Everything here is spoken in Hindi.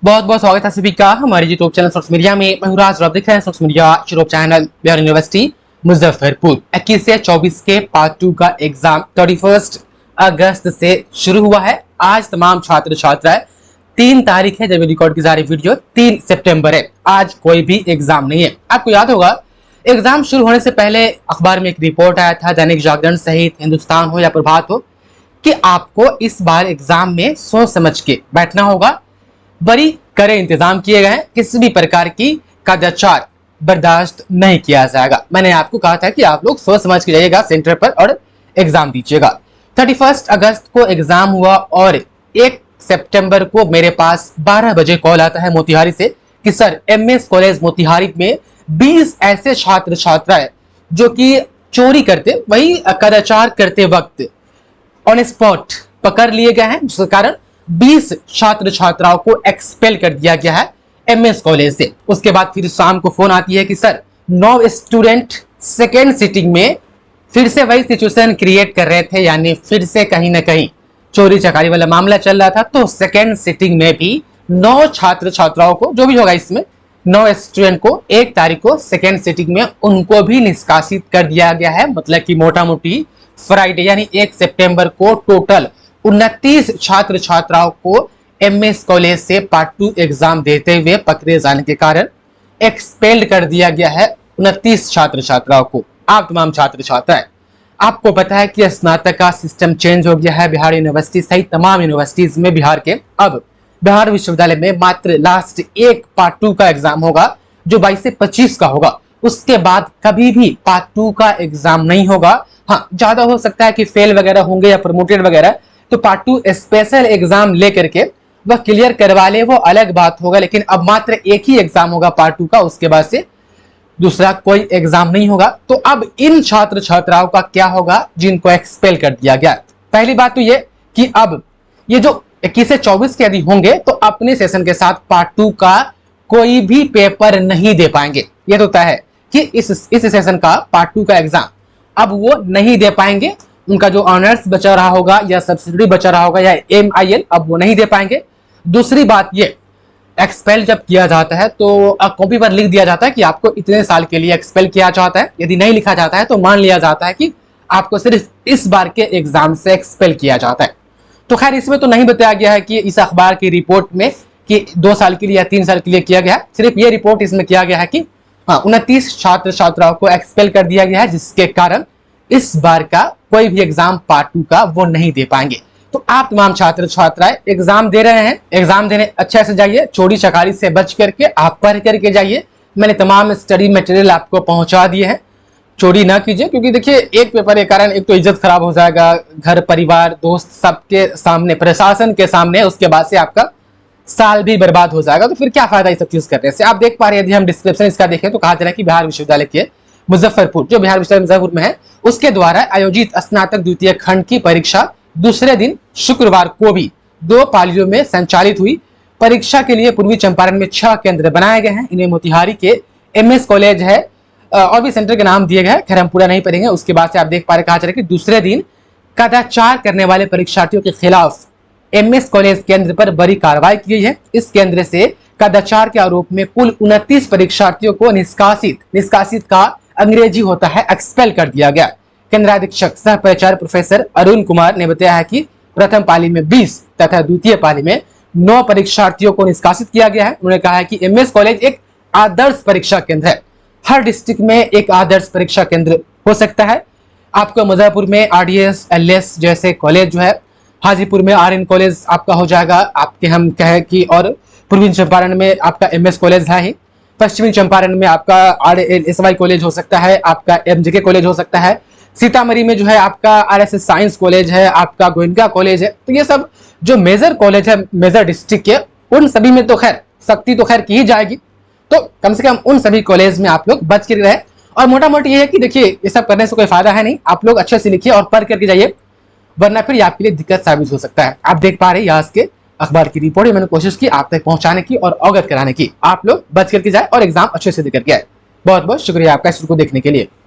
बहुत बहुत स्वागत है सभी का हमारे यूट्यूब चैनल सोर्स मीडिया में। मैं हूं राज, आप देख रहे हैं source media YouTube channel. Bihar university Muzaffarpur 21 से 24 के पार्ट 2 का एग्जाम 31 अगस्त से शुरू हुआ है। आज तमाम छात्र छात्राएं 3 तारीख है जब रिकॉर्ड की जा रही वीडियो, 3 सितंबर है। आज कोई भी एग्जाम नहीं है। आपको याद होगा एग्जाम शुरू होने से पहले अखबार में एक रिपोर्ट आया था, दैनिक जागरण सहित हिंदुस्तान हो या प्रभात हो, कि आपको इस बार एग्जाम में सोच समझ के बैठना होगा। बड़ी कड़े इंतजाम किए गए हैं, किसी भी प्रकार की कदाचार बर्दाश्त नहीं किया जाएगा। मैंने आपको कहा था कि आप लोग सोच समझ के जाइएगा सेंटर पर और एग्जाम दीजिएगा। 31 अगस्त को एग्जाम हुआ और 1 सितंबर को मेरे पास 12 बजे कॉल आता है मोतिहारी से कि सर एमएस कॉलेज मोतिहारी में 20 ऐसे छात्र छात्राएं जो कि चोरी करते, वही कदाचार करते वक्त ऑन स्पॉट पकड़ लिए गए हैं, जिसके कारण 20 छात्र छात्राओं को एक्सपेल कर दिया गया है एमएस कॉलेज से। उसके बाद फिर शाम को फोन आती है कि सर 9 स्टूडेंट सेकेंड सिटिंग में फिर से वही सिचुएशन क्रिएट कर रहे थे, यानी फिर से कहीं ना कहीं चोरी चकारी वाला मामला चल रहा था। तो सेकेंड सिटिंग में भी 9 छात्र छात्राओं को, जो भी होगा इसमें 9 स्टूडेंट को 1 तारीख को सेकेंड सिटिंग में उनको भी निष्कासित कर दिया गया है। मतलब कि मोटा मोटी फ्राइडे यानी 1 सितंबर को टोटल 29 छात्र छात्राओं को एमएस कॉलेज से पार्ट 2 एग्जाम देते हुए पकड़े जाने के कारण एक्सपेल्ड कर दिया गया है 29 छात्र छात्राओं को। आप तमाम छात्र छात्राएं, आपको पता है कि स्नातक का सिस्टम चेंज हो गया है बिहार यूनिवर्सिटी सहित तमाम यूनिवर्सिटीज में बिहार के। अब बिहार विश्वविद्यालय में मात्र लास्ट एक पार्ट 2 का एग्जाम होगा जो 22 से 25 का होगा। उसके बाद कभी भी पार्ट 2 का एग्जाम नहीं होगा। हाँ, ज्यादा हो सकता है कि फेल वगैरह होंगे या प्रमोटेड वगैरह, तो पार्ट 2 स्पेशल एग्जाम लेकर के वह क्लियर करवा ले, वो अलग बात होगा। लेकिन अब मात्र एक ही एग्जाम होगा पार्ट 2 का, उसके बाद से दूसरा कोई एग्जाम नहीं होगा। तो अब इन छात्र छात्राओं का क्या होगा जिनको एक्सपेल कर दिया गया? पहली बात तो ये कि अब ये जो 21 से 24 के यदि होंगे तो अपने सेशन के साथ पार्ट 2 का कोई भी पेपर नहीं दे पाएंगे। ये तो तय है कि इस सेशन का पार्ट 2 का एग्जाम अब वो नहीं दे पाएंगे। उनका जो ऑनर्स बचा रहा होगा या सब्सिडी बचा रहा होगा या MIL, अब वो नहीं दे पाएंगे। दूसरी बात ये, एक्सपेल जब किया जाता है तो कॉपी पर लिख दिया जाता है कि आपको इतने साल के लिए एक्सपेल किया जाता है। यदि नहीं लिखा जाता है तो मान लिया जाता है कि आपको सिर्फ इस बार के एग्जाम से एक्सपेल किया जाता है। तो खैर इसमें तो नहीं बताया गया है कि इस अखबार की रिपोर्ट में कि 2 साल के लिए या 3 साल के लिए किया गया है। सिर्फ ये रिपोर्ट इसमें किया गया है कि 29 छात्र छात्राओं को एक्सपेल कर दिया गया है, जिसके कारण इस बार का कोई भी एग्जाम पार्ट 2 का वो नहीं दे पाएंगे। तो आप तमाम छात्र छात्राएं एग्जाम दे रहे हैं, एग्जाम देने अच्छे से जाइए, चोरी चकारी से बच करके आप पढ़ करके जाइए। मैंने तमाम स्टडी मटेरियल आपको पहुंचा दिए हैं। चोरी ना कीजिए, क्योंकि देखिए एक पेपर के कारण एक तो इज्जत खराब हो जाएगा, घर परिवार दोस्त सबके सामने, प्रशासन के सामने, उसके बाद से आपका साल भी बर्बाद हो जाएगा। तो फिर क्या फायदा इस सब चीज करने से? आप देख पा रहे हैं, यदि हम डिस्क्रिप्शन इसका देखें तो कहा जा रहा है कि बिहार विश्वविद्यालय के मुजफ्फरपुर, जो बिहार विश्वविद्यालय मुजफ्फरपुर में है, उसके द्वारा आयोजित स्नातक द्वितीय खंड की परीक्षा दूसरे दिन शुक्रवार को भी 2 पालियों में संचालित हुई। परीक्षा के लिए पूर्वी चंपारण में 6 केंद्र बनाए गए हैं। इन्हें मोतिहारी के एमएस कॉलेज है और भी सेंटर के नाम दिए गए हैं। खैर हम पूरा नहीं पढ़ेंगे। उसके बाद से आप देख पा रहे, कहा जा रहा है कि दूसरे दिन कदाचार करने वाले परीक्षार्थियों के खिलाफ एमएस कॉलेज केंद्र पर बड़ी कार्रवाई की गई है। इस केंद्र से कदाचार के आरोप में कुल 29 परीक्षार्थियों को निष्कासित का अंग्रेजी होता है एक्सपेल कर दिया गया। केंद्राधीक्षक सह प्राचार्य प्रोफेसर अरुण कुमार ने बताया है कि प्रथम पाली में 20 तथा द्वितीय पाली में 9 परीक्षार्थियों को निष्कासित किया गया है। उन्होंने कहा है कि एमएस कॉलेज एक आदर्श परीक्षा केंद्र है। हर डिस्ट्रिक्ट में एक आदर्श परीक्षा केंद्र हो सकता है। आपको मुजफ्फरपुर में RDS LS जैसे कॉलेज जो है, हाजीपुर में RN कॉलेज आपका हो जाएगा, आपके हम कहें कि, और पूर्वी चंपारण में आपका MS कॉलेज है ही, पश्चिमी चंपारण में आपका RSY कॉलेज हो सकता है, आपका MJK कॉलेज हो सकता है, सीतामढ़ी में जो है आपका RSS साइंस कॉलेज है, आपका गोयनका कॉलेज है। तो ये सब जो मेजर कॉलेज है मेजर डिस्ट्रिक्ट के, उन सभी में तो खैर सख्ती तो खैर की ही जाएगी। तो कम से कम उन सभी कॉलेज में आप लोग बच कर रहे। और मोटा मोटी ये है कि देखिए ये सब करने से कोई फायदा है नहीं। आप लोग अच्छे से लिखिए और पढ़ करके जाइए, वरना फिर आपके लिए दिक्कत साबित हो सकता है। आप देख पा रहे हैं आज के अखबार की रिपोर्ट, मैंने कोशिश की आप तक पहुंचाने की और अवगत कराने की। आप लोग बच करके जाए और एग्जाम अच्छे से दे करके आए। बहुत बहुत शुक्रिया आपका इस वीडियो को देखने के लिए।